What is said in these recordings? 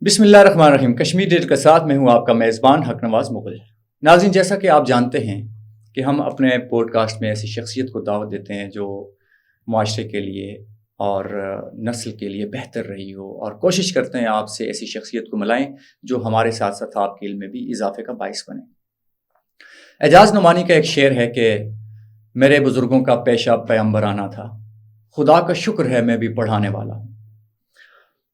بسم اللہ الرحمن الرحیم۔ کشمیر ڈیل کے ساتھ میں ہوں آپ کا میزبان حق نواز مغل۔ ناظرین، جیسا کہ آپ جانتے ہیں کہ ہم اپنے پوڈ کاسٹ میں ایسی شخصیت کو دعوت دیتے ہیں جو معاشرے کے لیے اور نسل کے لیے بہتر رہی ہو، اور کوشش کرتے ہیں آپ سے ایسی شخصیت کو ملائیں جو ہمارے ساتھ ساتھ آپ کے علم میں بھی اضافے کا باعث بنے۔ اعجاز نعمانی کا ایک شعر ہے کہ میرے بزرگوں کا پیشہ پیغمبرانہ تھا، خدا کا شکر ہے میں بھی پڑھانے والا ہوں۔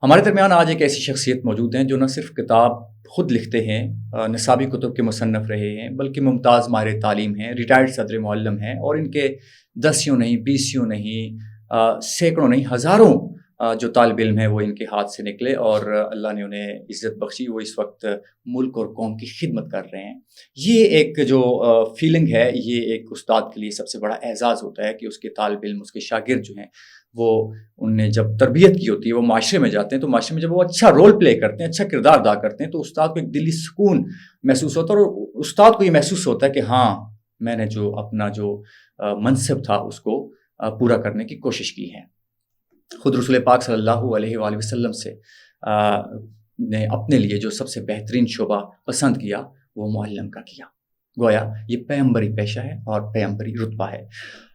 ہمارے درمیان آج ایک ایسی شخصیت موجود ہیں جو نہ صرف کتاب خود لکھتے ہیں، نصابی کتب کے مصنف رہے ہیں، بلکہ ممتاز ماہر تعلیم ہیں، ریٹائرڈ صدر معلم ہیں، اور ان کے 10 نہیں 20 نہیں سینکڑوں نہیں ہزاروں جو طالب علم ہیں وہ ان کے ہاتھ سے نکلے، اور اللہ نے انہیں عزت بخشی۔ وہ اس وقت ملک اور قوم کی خدمت کر رہے ہیں۔ یہ ایک جو فیلنگ ہے، یہ ایک استاد کے لیے سب سے بڑا اعزاز ہوتا ہے کہ اس کے طالب علم، اس کے شاگرد جو ہیں وہ ان نے جب تربیت کی ہوتی ہے، وہ معاشرے میں جاتے ہیں تو معاشرے میں جب وہ اچھا رول پلے کرتے ہیں، اچھا کردار ادا کرتے ہیں، تو استاد کو ایک دلی سکون محسوس ہوتا ہے، اور استاد کو یہ محسوس ہوتا ہے کہ ہاں میں نے جو اپنا جو منصب تھا اس کو پورا کرنے کی کوشش کی ہے۔ خود رسول پاک صلی اللہ علیہ وآلہ وسلم سے نے اپنے لیے جو سب سے بہترین شعبہ پسند کیا وہ معلم کا کیا، گویا یہ پیغمبری پیشہ ہے اور پیغمبری رتبہ ہے۔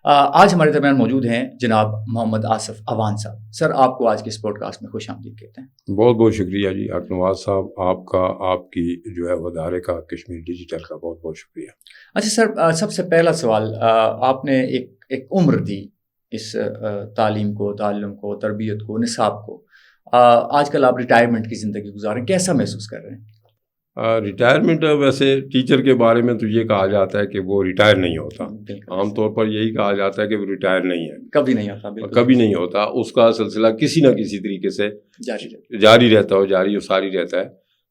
آج ہمارے درمیان موجود ہیں جناب محمد آصف اوان صاحب۔ سر، آپ کو آج کے اس پوڈ کاسٹ میں خوش آمدید کہتے ہیں۔ بہت بہت شکریہ جی حق نواز صاحب، آپ کا، آپ کی جو ہے ادارے کا، کشمیر ڈیجیٹل کا بہت بہت شکریہ۔ اچھا سر، سب سے پہلا سوال، آپ نے ایک عمر دی اس تعلیم کو، تعلم کو، تربیت کو، نصاب کو۔ آج کل آپ ریٹائرمنٹ کی زندگی گزاریں، کیسا محسوس کر رہے ہیں؟ ریٹائرمنٹ ویسے ٹیچر کے بارے میں تو یہ کہا جاتا ہے کہ وہ ریٹائر نہیں ہوتا، عام طور پر یہی کہا جاتا ہے کہ وہ ریٹائر نہیں ہے، کبھی نہیں ہوتا، کبھی نہیں ہوتا۔ اس کا سلسلہ کسی نہ کسی طریقے سے جاری رہتا ہے، جاری و ساری رہتا ہے۔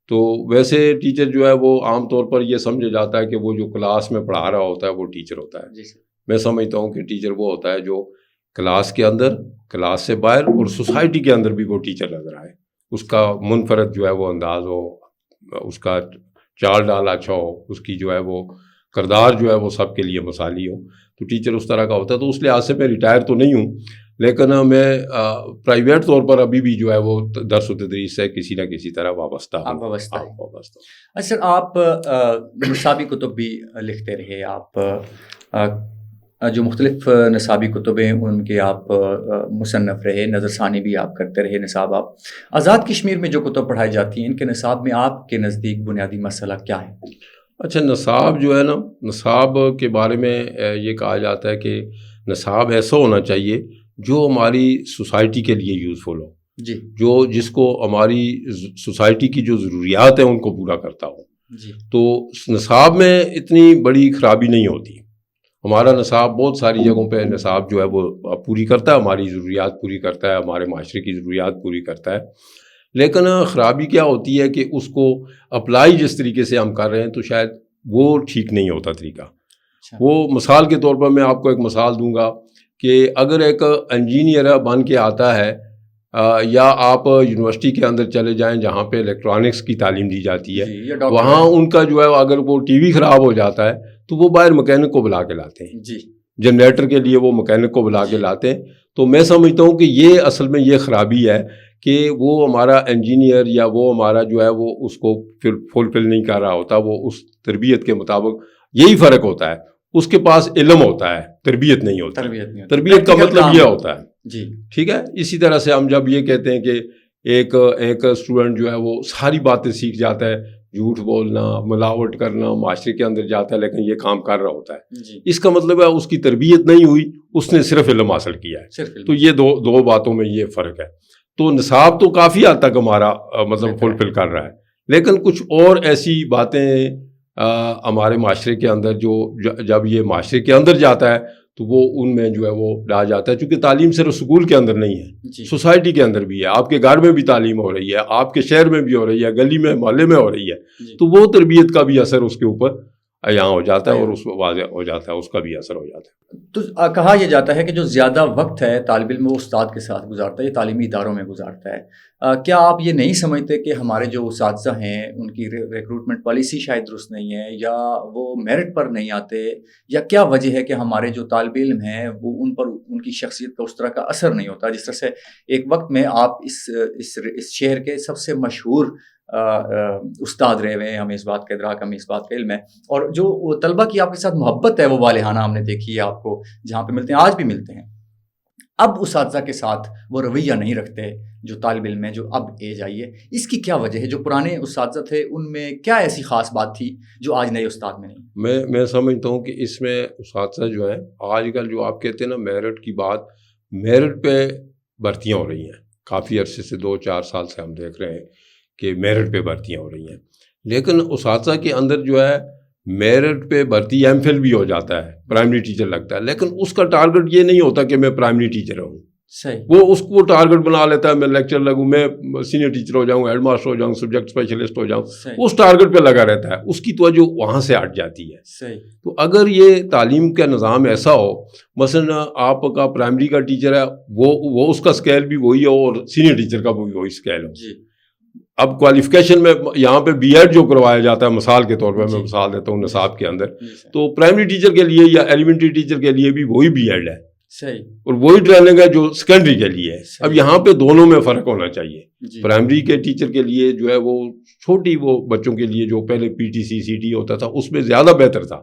تو ویسے ٹیچر جو ہے وہ عام طور پر یہ سمجھا جاتا ہے کہ وہ جو کلاس میں پڑھا رہا ہوتا ہے وہ ٹیچر ہوتا ہے۔ میں سمجھتا ہوں کہ ٹیچر وہ ہوتا ہے جو کلاس کے اندر، کلاس سے باہر اور سوسائٹی کے اندر بھی وہ ٹیچر نظر آئے، اس کا منفرد جو ہے وہ انداز ہو، اس کا چال ڈال اچھا ہو، اس کی جو ہے وہ کردار جو ہے وہ سب کے لیے مثالی ہو، تو ٹیچر اس طرح کا ہوتا ہے۔ تو اس لحاظ سے میں ریٹائر تو نہیں ہوں، لیکن میں پرائیویٹ طور پر ابھی بھی جو ہے وہ درس و تدریس سے کسی نہ کسی طرح وابستہ ہوں۔ اچھا سر، آپ نصابی کتب بھی لکھتے رہے، آپ جو مختلف نصابی کتبیں ان کے آپ مصنف رہے، نظر ثانی بھی آپ کرتے رہے، نصاب آپ آزاد کشمیر میں جو کتب پڑھائی جاتی ہیں ان کے نصاب میں آپ کے نزدیک بنیادی مسئلہ کیا ہے؟ اچھا، نصاب جو ہے نا، نصاب کے بارے میں یہ کہا جاتا ہے کہ نصاب ایسا ہونا چاہیے جو ہماری سوسائٹی کے لیے یوزفل ہو، جی، جس کو ہماری سوسائٹی کی جو ضروریات ہیں ان کو پورا کرتا ہو۔ جی، تو نصاب میں اتنی بڑی خرابی نہیں ہوتی۔ ہمارا نصاب بہت ساری جگہوں پہ نصاب جو ہے وہ پوری کرتا ہے، ہماری ضروریات پوری کرتا ہے، ہمارے معاشرے کی ضروریات پوری کرتا ہے، لیکن خرابی کیا ہوتی ہے کہ اس کو اپلائی جس طریقے سے ہم کر رہے ہیں تو شاید وہ ٹھیک نہیں ہوتا طریقہ۔ وہ مثال کے طور پر میں آپ کو ایک مثال دوں گا کہ اگر ایک انجینئر بن کے آتا ہے، یا آپ یونیورسٹی کے اندر چلے جائیں جہاں پہ الیکٹرانکس کی تعلیم دی جاتی ہے، وہاں ان کا جو ہے اگر وہ ٹی وی خراب ہو جاتا ہے تو وہ باہر مکینک کو بلا کے لاتے ہیں، جی، جنریٹر کے لیے وہ مکینک کو بلا کے لاتے ہیں۔ تو میں سمجھتا ہوں کہ یہ اصل میں یہ خرابی ہے کہ وہ ہمارا انجینئر یا وہ ہمارا جو ہے وہ اس کو پھر فلفل نہیں کر رہا ہوتا، وہ اس تربیت کے مطابق۔ یہی فرق ہوتا ہے، اس کے پاس علم ہوتا ہے، تربیت نہیں ہوتی۔ تربیت کا مطلب یہ ہوتا ہے، جی، ٹھیک ہے۔ اسی طرح سے ہم جب یہ کہتے ہیں کہ ایک اسٹوڈنٹ جو ہے وہ ساری باتیں سیکھ جاتا ہے، جھوٹ بولنا، ملاوٹ کرنا، معاشرے کے اندر جاتا ہے لیکن یہ کام کر رہا ہوتا ہے، جی، اس کا مطلب ہے اس کی تربیت نہیں ہوئی، اس نے صرف علم حاصل کیا ہے۔ تو یہ دو باتوں میں یہ فرق ہے۔ تو نصاب تو کافی حد تک ہمارا مطلب فلفل کر رہا ہے، لیکن کچھ اور ایسی باتیں ہمارے معاشرے کے اندر جو جب یہ معاشرے کے اندر جاتا ہے تو وہ ان میں جو ہے وہ لا جاتا ہے، چونکہ تعلیم صرف اسکول کے اندر نہیں ہے، سوسائٹی کے اندر بھی ہے، آپ کے گھر میں بھی تعلیم ہو رہی ہے، آپ کے شہر میں بھی ہو رہی ہے، گلی میں، محلے میں ہو رہی ہے، تو وہ تربیت کا بھی اثر اس کے اوپر یہاں ہو جاتا ہے اور اس کو واضح ہو جاتا ہے، اس کا بھی اثر ہو جاتا ہے۔ تو کہا یہ جاتا ہے کہ جو زیادہ وقت ہے طالب علم وہ استاد کے ساتھ گزارتا ہے، یہ تعلیمی اداروں میں گزارتا ہے۔ کیا آپ یہ نہیں سمجھتے کہ ہمارے جو اساتذہ ہیں ان کی ریکروٹمنٹ پالیسی شاید درست نہیں ہے، یا وہ میرٹ پر نہیں آتے، یا کیا وجہ ہے کہ ہمارے جو طالب علم ہیں وہ ان پر ان کی شخصیت کا اس طرح کا اثر نہیں ہوتا؟ جس طرح سے ایک وقت میں آپ اس شہر کے سب سے مشہور استاد رہے ہوئے ہیں، ہمیں اس بات کا ادراک، ہمیں اس بات کا علم ہے، اور جو طلبہ کی آپ کے ساتھ محبت ہے وہ والہانہ ہم نے دیکھی ہے آپ کو جہاں پہ ملتے ہیں، آج بھی ملتے ہیں۔ اب اساتذہ کے ساتھ وہ رویہ نہیں رکھتے جو طالب علم ہیں جو اب ایج آئی ہے، اس کی کیا وجہ ہے؟ جو پرانے اساتذہ تھے ان میں کیا ایسی خاص بات تھی جو آج نئے استاد میں نہیں؟ میں سمجھتا ہوں کہ اس میں اساتذہ جو ہیں آج کل جو آپ کہتے ہیں نا میرٹ کی بات، میرٹ پہ بھرتیاں ہو رہی ہیں، کافی عرصے سے 2-4 سال سے ہم دیکھ رہے ہیں کہ میرٹ پہ بھرتیاں ہو رہی ہیں، لیکن اساتذہ کے اندر جو ہے میرٹ پہ بھرتی ایم فل بھی ہو جاتا ہے، پرائمری ٹیچر لگتا ہے، لیکن اس کا ٹارگٹ یہ نہیں ہوتا کہ میں پرائمری ٹیچر ہوں۔ صحیح، وہ اس کو ٹارگٹ بنا لیتا ہے، میں لیکچر لگوں، میں سینئر ٹیچر ہو جاؤں، ہیڈ ماسٹر ہو جاؤں، سبجیکٹ اسپیشلسٹ ہو جاؤں، اس ٹارگٹ پہ لگا رہتا ہے، اس کی توجہ وہاں سے ہٹ جاتی ہے۔ صحیح۔ تو اگر یہ تعلیم کا نظام ایسا ہو، مثلا آپ کا پرائمری کا ٹیچر ہے وہ اس کا اسکیل بھی وہی ہو اور سینئر ٹیچر کا بھی وہی اسکیل ہو۔ جی، اب کوالیفیکیشن میں یہاں پہ بی ایڈ جو کروایا جاتا ہے، مثال کے طور پہ میں مثال دیتا ہوں نصاب کے اندر، تو پرائمری ٹیچر کے لیے یا ایلیمنٹری ٹیچر کے لیے بھی وہی بی ایڈ ہے، صحیح، اور وہی ٹریننگ ہے جو سیکنڈری کے لیے ہے۔ اب یہاں پہ دونوں میں فرق ہونا چاہیے۔ پرائمری کے ٹیچر کے لیے جو ہے وہ چھوٹی وہ بچوں کے لیے جو پہلے P T C C T ہوتا تھا اس میں زیادہ بہتر تھا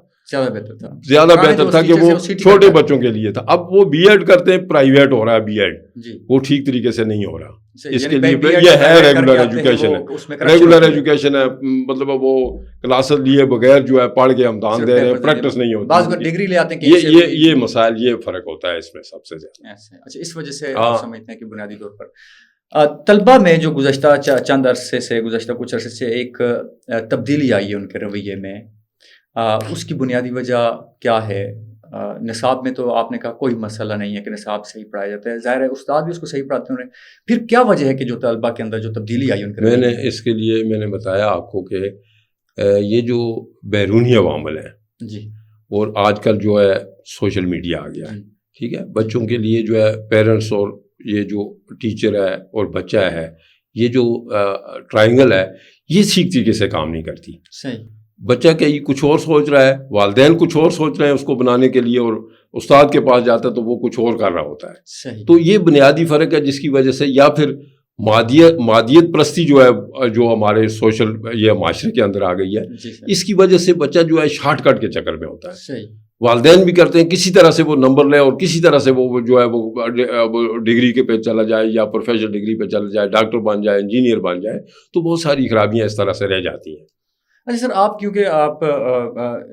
کہ وہ چھوٹے بچوں کے لیے تھا۔ اب وہ بی ایڈ کرتے ہیں، پرائیویٹ ہو رہا ہے بی ایڈ، وہ ٹھیک طریقے سے نہیں ہو رہا۔ اس کے لیے یہ ہے ریگولر ایجوکیشن ہے، ریگولر ایجوکیشن ہے، مطلب وہ کلاسز لیے بغیر جو ہے پڑھ کے امتحان دے رہے ہیں، پریکٹس نہیں ہوتی، بعض ڈگری لے آتے ہیں۔ یہ مسائل، یہ فرق ہوتا ہے اس میں سب سے زیادہ۔ اچھا، اس وجہ سے آپ سمجھتے ہیں کہ بنیادی طور پر طلبہ میں جو گزشتہ چند عرصے سے، گزشتہ کچھ عرصے سے ایک تبدیلی آئی ہے ان کے رویے میں، اس کی بنیادی وجہ کیا ہے؟ نصاب میں تو آپ نے کہا کوئی مسئلہ نہیں ہے کہ نصاب صحیح پڑھایا جاتا ہے، ظاہر ہے استاد بھی اس کو صحیح پڑھاتے ہیں، پھر کیا وجہ ہے کہ جو طلبہ کے اندر جو تبدیلی آئی ان کے؟ میں نے اس کے لیے میں نے بتایا آپ کو کہ یہ جو بیرونی عوامل ہیں جی، اور آج کل جو ہے سوشل میڈیا آ گیا ہے، ٹھیک ہے، بچوں کے لیے جو ہے پیرنٹس اور یہ جو ٹیچر ہے اور بچہ ہے، یہ جو ٹرائنگل ہے یہ ٹھیک طریقے سے کام نہیں کرتی۔ صحیح، بچہ کہیں کچھ اور سوچ رہا ہے، والدین کچھ اور سوچ رہے ہیں اس کو بنانے کے لیے، اور استاد کے پاس جاتا ہے تو وہ کچھ اور کر رہا ہوتا ہے۔ صحیح، تو یہ بنیادی فرق ہے جس کی وجہ سے، یا پھر مادیت پرستی جو ہے جو ہمارے سوشل یہ معاشرے کے اندر آ گئی ہے، اس کی وجہ سے بچہ جو ہے شارٹ کٹ کے چکر میں ہوتا ہے۔ صحیح، والدین بھی کرتے ہیں کسی طرح سے وہ نمبر لے اور کسی طرح سے وہ جو ہے وہ ڈگری کے پہ چلا جائے یا پروفیشنل ڈگری پہ چلا جائے، ڈاکٹر بن جائے، انجینئر بن جائے، تو بہت ساری خرابیاں اس طرح سے رہ جاتی ہیں۔ اچھا سر، آپ کیونکہ آپ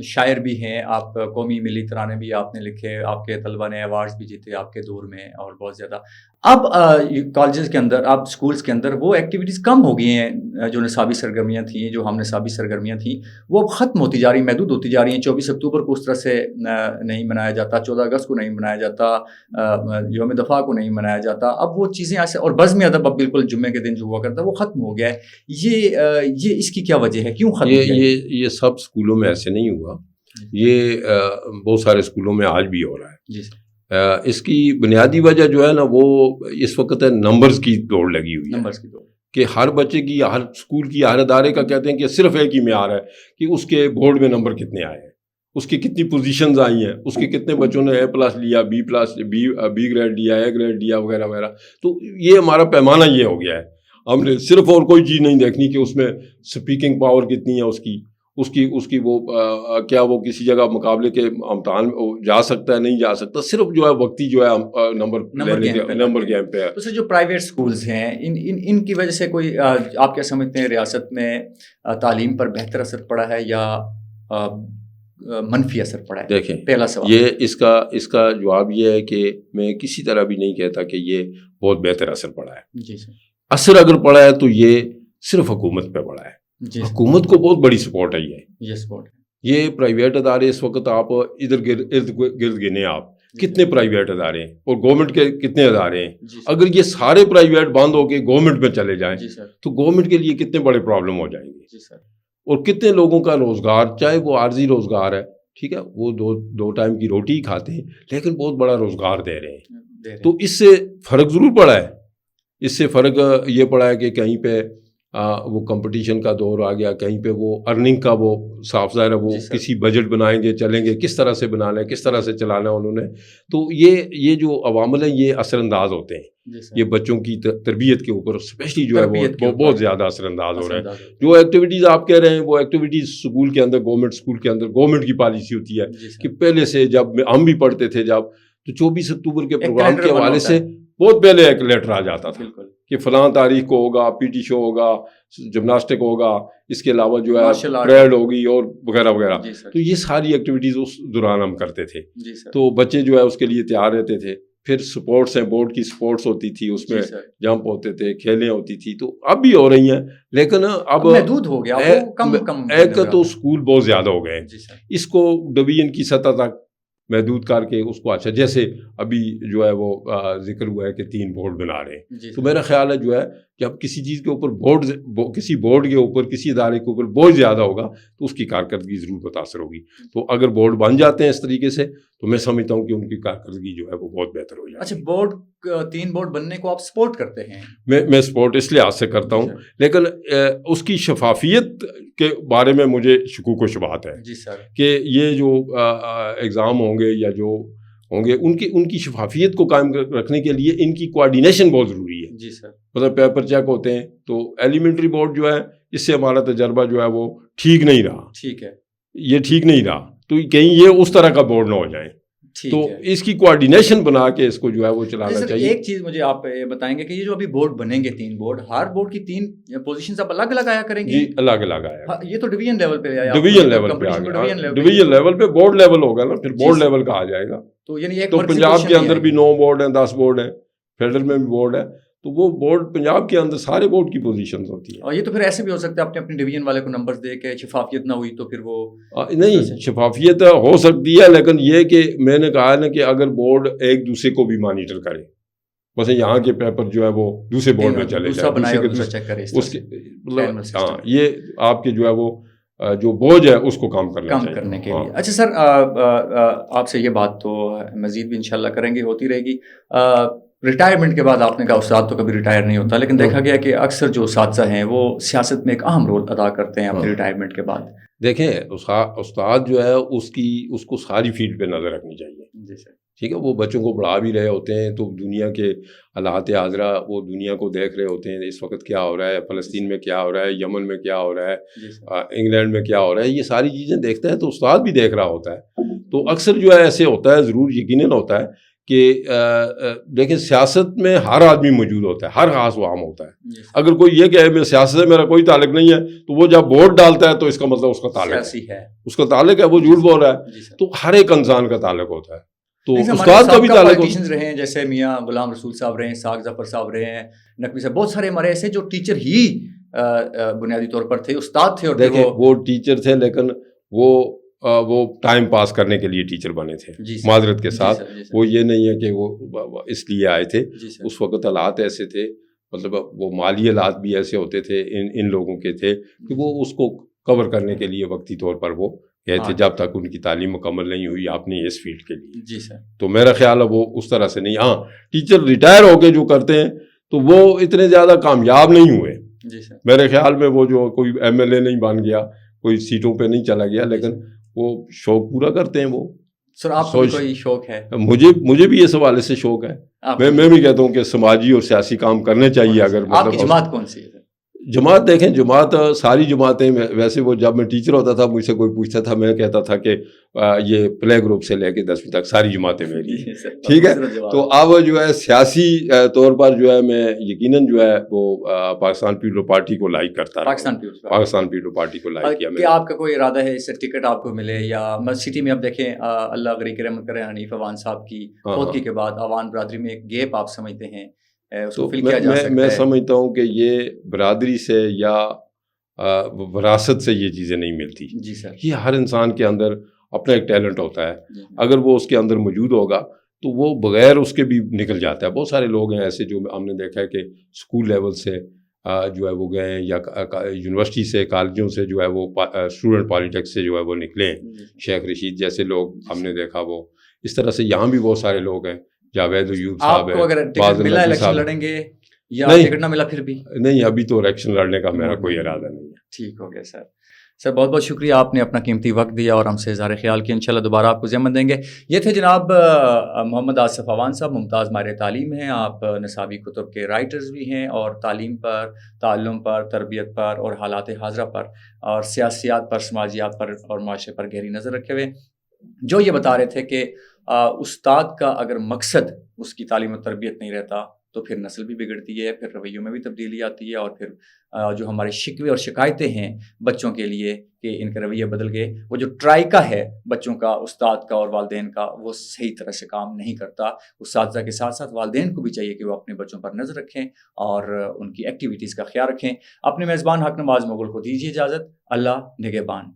شاعر بھی ہیں، آپ قومی ملی ترانے بھی آپ نے لکھے، آپ کے طلبہ نے ایوارڈز بھی جیتے آپ کے دور میں اور بہت زیادہ۔ اب کالجز کے اندر، اب اسکولس کے اندر وہ ایکٹیویٹیز کم ہو گئی ہیں، جو نصابی سرگرمیاں تھیں، جو ہم نصابی سرگرمیاں تھیں وہ اب ختم ہوتی جا رہی ہیں، محدود ہوتی جا رہی ہیں۔ 24 اکتوبر کو اس طرح سے نہیں منایا جاتا، 14 اگست کو نہیں منایا جاتا، یوم دفاع کو نہیں منایا جاتا۔ اب وہ چیزیں ایسے، اور بزم ادب اب بالکل جمعے کے دن جو ہوا کرتا ہے وہ ختم ہو گیا ہے۔ یہ اس کی کیا وجہ ہے؟ کیوں ختم ہو گیا؟ یہ سب اسکولوں میں ایسے نہیں ہوا، یہ بہت سارے اسکولوں میں آج بھی ہو رہا ہے۔ جی، اس کی بنیادی وجہ جو ہے نا وہ اس وقت ہے نمبرز کی دوڑ لگی ہوئی ہے، نمبرز کی دوڑ، کہ ہر بچے کی، ہر اسکول کی، ہر ادارے کا کہتے ہیں کہ صرف ایک ہی معیار ہے کہ اس کے بورڈ میں نمبر کتنے آئے ہیں، اس کی کتنی پوزیشنز آئی ہیں، اس کے کتنے بچوں نے A+ لیا، B گریڈ لیا، A گریڈ لیا، وغیرہ وغیرہ۔ تو یہ ہمارا پیمانہ یہ ہو گیا ہے، ہم نے صرف اور کوئی چیز نہیں دیکھنی کہ اس میں سپیکنگ پاور کتنی ہے، اس کی وہ کیا وہ کسی جگہ مقابلے کے امتحان جا سکتا ہے نہیں جا سکتا، صرف جو ہے وقتی جو ہے نمبر گیم پہ ہے۔ تو جو پرائیویٹ سکولز ہیں ان کی وجہ سے کوئی آپ کیا سمجھتے ہیں ریاست میں تعلیم پر بہتر اثر پڑا ہے یا منفی اثر پڑا ہے؟ دیکھیں، پہلا سوال یہ اس کا جواب یہ ہے کہ میں کسی طرح بھی نہیں کہتا کہ یہ بہت بہتر اثر پڑا ہے۔ جی سر، اثر اگر پڑا ہے تو یہ صرف حکومت پہ پڑا ہے۔ حکومت کو بہت بڑی سپورٹ ہے یہ سپورٹ ہے۔ یہ پرائیویٹ ادارے اس وقت آپ ارد گرد گنے، آپ کتنے پرائیویٹ ادارے ہیں اور گورنمنٹ کے کتنے ادارے ہیں، اگر یہ سارے پرائیویٹ بند ہو کے گورنمنٹ میں چلے جائیں تو گورنمنٹ کے لیے کتنے بڑے پرابلم ہو جائیں گے۔ اور کتنے لوگوں کا روزگار، چاہے وہ عارضی روزگار ہے، ٹھیک ہے، وہ دو ٹائم کی روٹی ہی کھاتے ہیں، لیکن بہت بڑا روزگار دے رہے ہیں. تو اس سے فرق ضرور پڑا ہے. اس سے فرق یہ پڑا ہے کہ کہیں پہ وہ کمپٹیشن کا دور آ گیا، کہیں پہ وہ ارننگ کا وہ صاف ظاہر ہے، وہ کسی بجٹ بنائیں گے، چلیں گے، کس طرح سے بنانا ہے، کس طرح سے چلانا ہے انہوں نے. تو یہ جو عوامل ہیں یہ اثر انداز ہوتے ہیں. یہ بچوں کی تربیت کے اوپر اسپیشلی جو ہے وہ بہت زیادہ اثر انداز ہو رہے ہیں. جو ایکٹیویٹیز آپ کہہ رہے ہیں وہ ایکٹیویٹیز اسکول کے اندر، گورنمنٹ اسکول کے اندر گورنمنٹ کی پالیسی ہوتی ہے کہ پہلے سے جب ہم بھی پڑھتے تھے جب، تو 24 اکتوبر کے پروگرام کے حوالے سے بہت پہلے ایک لیٹر آ جاتا تھا کہ فلاں تاریخ کو ہوگا، پی ٹی شو ہوگا، جمناسٹک ہوگا، اس کے علاوہ جو ہے پریڈ ہوگی اور وغیرہ وغیرہ. تو یہ ساری ایکٹیویٹیز اس دوران ہم کرتے تھے. تو بچے جو ہے اس کے لیے تیار رہتے تھے. پھر سپورٹس ہیں، بورڈ کی سپورٹس ہوتی تھی، اس میں جمپ ہوتے تھے، کھیلیں ہوتی تھی. تو اب بھی ہو رہی ہیں، لیکن اب محدود ہو گیا. ایک تو اسکول بہت زیادہ ہو گئے ہیں، اس کو ڈویژن کی سطح تک محدود کر کے اس کو اچھا، جیسے ابھی جو ہے وہ ذکر ہوا ہے کہ 3 بورڈ بنا رہے ہیں. تو میرا خیال ہے جو ہے کہ اب کسی چیز کے اوپر کسی بورڈ کے اوپر، کسی ادارے کے اوپر بوجھ زیادہ ہوگا تو اس کی کارکردگی ضرور متاثر ہوگی. تو اگر بورڈ بن جاتے ہیں اس طریقے سے تو میں سمجھتا ہوں کہ ان کی کارکردگی جو ہے وہ بہت بہتر ہو جائے. اچھا، 3 بورڈ بننے کو آپ سپورٹ کرتے ہیں؟ میں سپورٹ اس لحاظ سے کرتا ہوں، لیکن اس کی شفافیت کے بارے میں مجھے شکوک و شبہات ہے. جی سر. کہ یہ جو ایگزام ہوں گے یا جو ہوں گے ان کی شفافیت کو قائم رکھنے کے لیے ان کی کوآرڈینیشن بہت ضروری ہے. جی سر. مطلب پیپر چیک ہوتے ہیں تو ایلیمنٹری بورڈ جو ہے اس سے ہمارا تجربہ جو ہے وہ ٹھیک نہیں رہا. ٹھیک ہے. یہ ٹھیک نہیں رہا، تو کہیں یہ اس طرح کا بورڈ نہ ہو جائے. تو اس کی کوآرڈینیشن بنا کے اس کو جو ہے وہ چلانا چاہیے. ایک چیز مجھے آپ بتائیں گے کہ یہ جو ابھی بورڈ بنیں گے 3 بورڈ، ہر بورڈ کی 3 پوزیشنز آپ الگ الگ آیا کریں گے؟ جی الگ الگ آیا. یہ تو ڈویژن لیول پہ آیا. ڈویژن لیول پہ آ گیا. ڈویژن لیول پہ بورڈ لیول ہوگا نا، پھر بورڈ لیول کا آ جائے گا. تو یعنی تو پنجاب کے اندر بھی 9 بورڈ ہیں، 10 بورڈ ہیں، فیڈرل میں بھی بورڈ ہے. تو وہ بورڈ پنجاب کے اندر سارے بورڈ کی پوزیشنز ہوتی ہیں. اور یہ تو پھر ایسے بھی ہو سکتا ہے اپنے اپنے ڈویژن والے کو نمبرز دے کے شفافیت نہ ہوئی تو پھر وہ نہیں، شفافیت ہو سکتی ہے، لیکن یہ کہ میں نے کہا نا کہ اگر بورڈ ایک دوسرے کو بھی مانیٹر کرے، بس یہاں کے پیپر جو ہے وہ دوسرے بورڈ میں چلے جائے، مطلب ہاں یہ آپ کے جو ہے وہ جو بوجھ ہے اس کو کم کرنے کے لیے. اچھا سر، آپ سے یہ بات تو مزید بھی انشاءاللہ کریں گے، ہوتی رہے گی. ریٹائرمنٹ کے بعد آپ نے کہا استاد تو کبھی ریٹائر نہیں ہوتا، لیکن دیکھا گیا کہ اکثر جو اساتذہ ہیں وہ سیاست میں ایک اہم رول ادا کرتے ہیں اپنے ریٹائرمنٹ کے بعد. دیکھیں استاد جو ہے اس کو ساری فیلڈ پہ نظر رکھنی چاہیے. جی سر. ٹھیک ہے، وہ بچوں کو پڑھا بھی رہے ہوتے ہیں تو دنیا کے حالات حاضرہ وہ دنیا کو دیکھ رہے ہوتے ہیں، اس وقت کیا ہو رہا ہے، فلسطین میں کیا ہو رہا ہے، یمن میں کیا ہو رہا ہے، انگلینڈ میں کیا ہو رہا ہے، یہ ساری چیزیں دیکھتا ہے تو استاد بھی دیکھ رہا ہوتا ہے. تو اکثر جو ہے ایسے ہوتا ہے، ضرور یقیناً ہوتا ہے کہ لیکن سیاست میں ہر آدمی موجود ہوتا ہے، ہر خاص و عام ہوتا ہے. اگر کوئی یہ کہ میں سیاست سے میرا کوئی تعلق نہیں ہے تو وہ جب ووٹ ڈالتا ہے تو اس کا مطلب اس کا تعلق ہے، اس کا تعلق ہے، وہ جھوٹ بول رہا ہے. تو ہر ایک انسان کا تعلق ہوتا ہے. تو استاد کا بھی تعلق رہے ہیں، جیسے میاں غلام رسول صاحب رہے ہیں، ساق ظفر صاحب رہے ہیں، نقوی صاحب، بہت سارے ہمارے ایسے جو ٹیچر ہی بنیادی طور پر تھے، استاد تھے. اور دیکھیں وہ ٹیچر تھے لیکن وہ ٹائم پاس کرنے کے لیے ٹیچر بنے تھے، معذرت کے ساتھ. وہ یہ نہیں ہے کہ وہ اس لیے آئے تھے. اس وقت حالات ایسے تھے، مطلب وہ مالی حالات بھی ایسے ہوتے تھے ان لوگوں کے تھے کہ وہ اس کو کور کرنے کے لیے وقتی طور پر وہ گئے تھے جب تک ان کی تعلیم مکمل نہیں ہوئی اپنی اس فیلڈ کے لیے. جی سر. تو میرا خیال ہے وہ اس طرح سے نہیں. ہاں ٹیچر ریٹائر ہو کے جو کرتے ہیں تو وہ اتنے زیادہ کامیاب نہیں ہوئے. جی سر. میرے خیال میں وہ جو کوئی MLA نہیں بن گیا، کوئی سیٹوں پہ نہیں چلا گیا، لیکن وہ شوق پورا کرتے ہیں. وہ سر آپ کو کوئی شوق ہے؟ مجھے بھی اس حوالے سے شوق ہے. میں بھی کہتا ہوں کہ سماجی اور سیاسی کام کرنے چاہیے. اگر آپ کی جماعت کون سی ہے؟ جماعت دیکھیں، جماعت ساری جماعتیں، ویسے وہ جب میں ٹیچر ہوتا تھا مجھ سے کوئی پوچھتا تھا، میں کہتا تھا کہ یہ پلے گروپ سے لے کے 10ویں تک ساری جماعتیں میری. ٹھیک ہے. تو اب جو ہے سیاسی طور پر جو ہے میں یقیناً جو ہے وہ پاکستان پیپلز پارٹی کو لائک کرتا. پاکستان پیپلز پارٹی کو لائک کیا. کیا آپ کا کوئی ارادہ ہے اس سے ٹکٹ آپ کو ملے، یا سٹی میں اب دیکھیں اللہ غریق رحمت کرے حنیف اوان صاحب کی فوتگی کے بعد اوان برادری میں ایک گیپ آپ سمجھتے ہیں؟ تو میں سمجھتا ہوں کہ یہ برادری سے یا وراثت سے یہ چیزیں نہیں ملتی. جی سر. یہ ہر انسان کے اندر اپنا ایک ٹیلنٹ ہوتا ہے، اگر وہ اس کے اندر موجود ہوگا تو وہ بغیر اس کے بھی نکل جاتا ہے. بہت سارے لوگ ہیں ایسے جو ہم نے دیکھا ہے کہ اسکول لیول سے جو ہے وہ گئے ہیں، یا یونیورسٹی سے کالجوں سے جو ہے وہ اسٹوڈنٹ پالیٹکس سے جو ہے وہ نکلے ہیں، شیخ رشید جیسے لوگ ہم نے دیکھا. وہ اس طرح سے یہاں بھی بہت سارے لوگ ہیں، جاوید ایوب صاحب ہیں. آپ کو اگر ٹکٹ ملا الیکشن لڑیں گے یا ٹکٹ نہ ملا پھر بھی؟ نہیں، ابھی تو الیکشن لڑنے کا میرا کوئی ارادہ نہیں ہے. ٹھیک ہو گیا سر. سر بہت بہت شکریہ، آپ نے اپنا قیمتی وقت دیا اور ہم سے اظہار خیال کیا. انشاءاللہ دوبارہ آپ کو ضمن دیں گے. یہ تھے جناب محمد آصف عوان صاحب، ممتاز ماہر تعلیم ہیں. آپ نصابی کتب کے رائٹرز بھی ہیں اور تعلیم پر، تعلم پر، تربیت پر اور حالات حاضرہ پر اور سیاسیات پر، سماجیات پر اور معاشرے پر گہری نظر رکھے ہوئے، جو یہ بتا رہے تھے کہ استاد کا اگر مقصد اس کی تعلیم و تربیت نہیں رہتا تو پھر نسل بھی بگڑتی ہے، پھر رویوں میں بھی تبدیلی آتی ہے، اور پھر جو ہمارے شکوے اور شکایتیں ہیں بچوں کے لیے کہ ان کے رویے بدل گئے، وہ جو ٹرائکا ہے بچوں کا، استاد کا اور والدین کا، وہ صحیح طرح سے کام نہیں کرتا. اساتذہ کے ساتھ ساتھ والدین کو بھی چاہیے کہ وہ اپنے بچوں پر نظر رکھیں اور ان کی ایکٹیویٹیز کا خیال رکھیں. اپنے میزبان حق نواز مغل کو دیجیے اجازت. اللہ نگہبان.